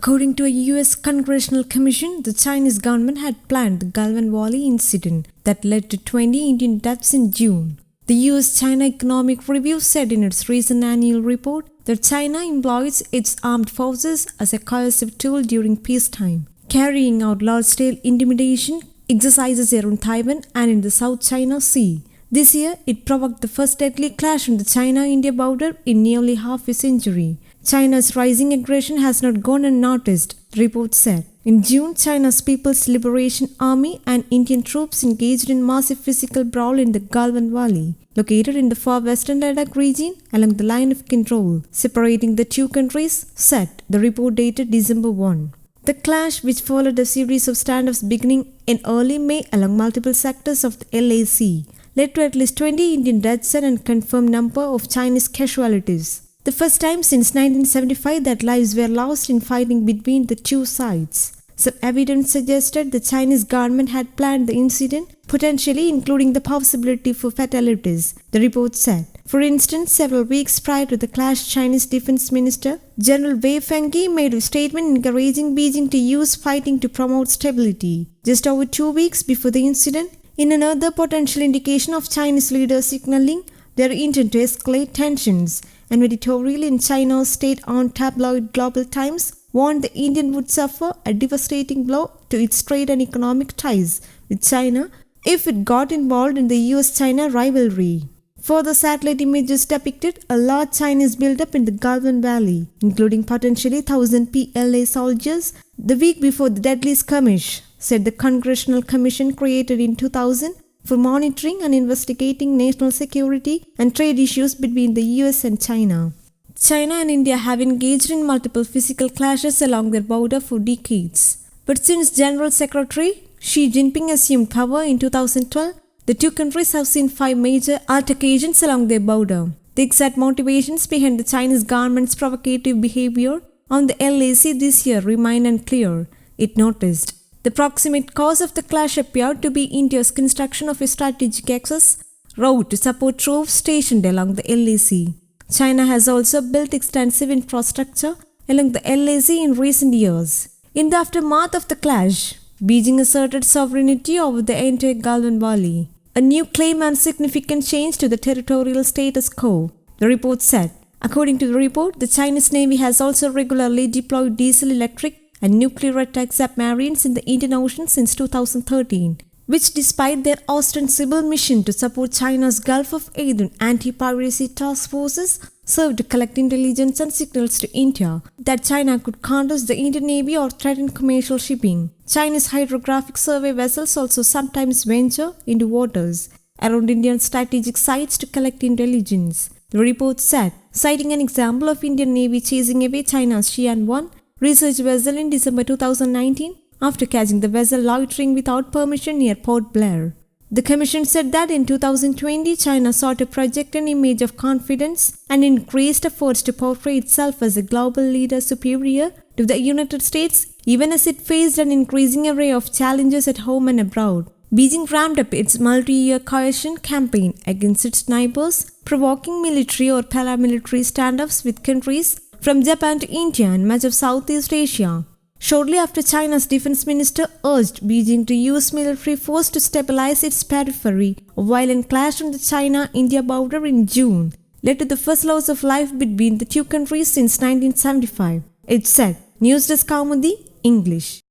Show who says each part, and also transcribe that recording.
Speaker 1: According to a US Congressional Commission, the Chinese government had planned the Galwan Valley incident that led to 20 Indian deaths in June. The US-China Economic Review said in its recent annual report that China employs its armed forces as a coercive tool during peacetime, carrying out large-scale intimidation exercises around Taiwan and in the South China Sea. This year, it provoked the first deadly clash on the China-India border in nearly half a century. China's rising aggression has not gone unnoticed, the report said. In June, China's People's Liberation Army and Indian troops engaged in massive physical brawl in the Galwan Valley, located in the far western Ladakh region along the line of control, separating the two countries, said the report dated December 1. The clash, which followed a series of standoffs beginning in early May along multiple sectors of the LAC, led to at least 20 Indian deaths and a confirmed number of Chinese casualties. The first time since 1975 that lives were lost in fighting between the two sides. Some evidence suggested the Chinese government had planned the incident, potentially including the possibility for fatalities, the report said. For instance, several weeks prior to the clash, Chinese Defense Minister General Wei Fenghe made a statement encouraging Beijing to use fighting to promote stability. Just over 2 weeks before the incident, in another potential indication of Chinese leaders signaling their intent to escalate tensions, an editorial in China's state-owned tabloid Global Times warned the Indian would suffer a devastating blow to its trade and economic ties with China if it got involved in the US-China rivalry. Further satellite images depicted a large Chinese buildup in the Galwan Valley, including potentially 1,000 PLA soldiers, the week before the deadly skirmish, said the Congressional Commission created in 2000 for monitoring and investigating national security and trade issues between the US and China. China and India have engaged in multiple physical clashes along their border for decades. But since General Secretary Xi Jinping assumed power in 2012, the two countries have seen 5 major altercations along their border. The exact motivations behind the Chinese government's provocative behavior on the LAC this year remain unclear, it noticed. The proximate cause of the clash appeared to be India's construction of a strategic access route to support troops stationed along the LAC. China has also built extensive infrastructure along the LAC in recent years. In the aftermath of the clash, Beijing asserted sovereignty over the entire Galwan Valley, a new claim and significant change to the territorial status quo, the report said. According to the report, the Chinese Navy has also regularly deployed diesel-electric and nuclear-attack submarines in the Indian Ocean since 2013, which, despite their ostensible mission to support China's Gulf of Aden anti-piracy task forces, served to collect intelligence and signals to India that China could counter the Indian Navy or threaten commercial shipping. Chinese hydrographic survey vessels also sometimes venture into waters around Indian strategic sites to collect intelligence, the report said, citing an example of Indian Navy chasing away China's Xian-1 research vessel in December 2019 after catching the vessel loitering without permission near Port Blair. The Commission said that in 2020, China sought to project an image of confidence and increased efforts to portray itself as a global leader superior to the United States, even as it faced an increasing array of challenges at home and abroad. Beijing ramped up its multi-year coercion campaign against its neighbors, provoking military or paramilitary standoffs with countries from Japan to India and much of Southeast Asia. Shortly after, China's defense minister urged Beijing to use military force to stabilize its periphery. A violent clash on the China-India border in June led to the first loss of life between the two countries since 1975, it said. News Desk Kaumudi, English.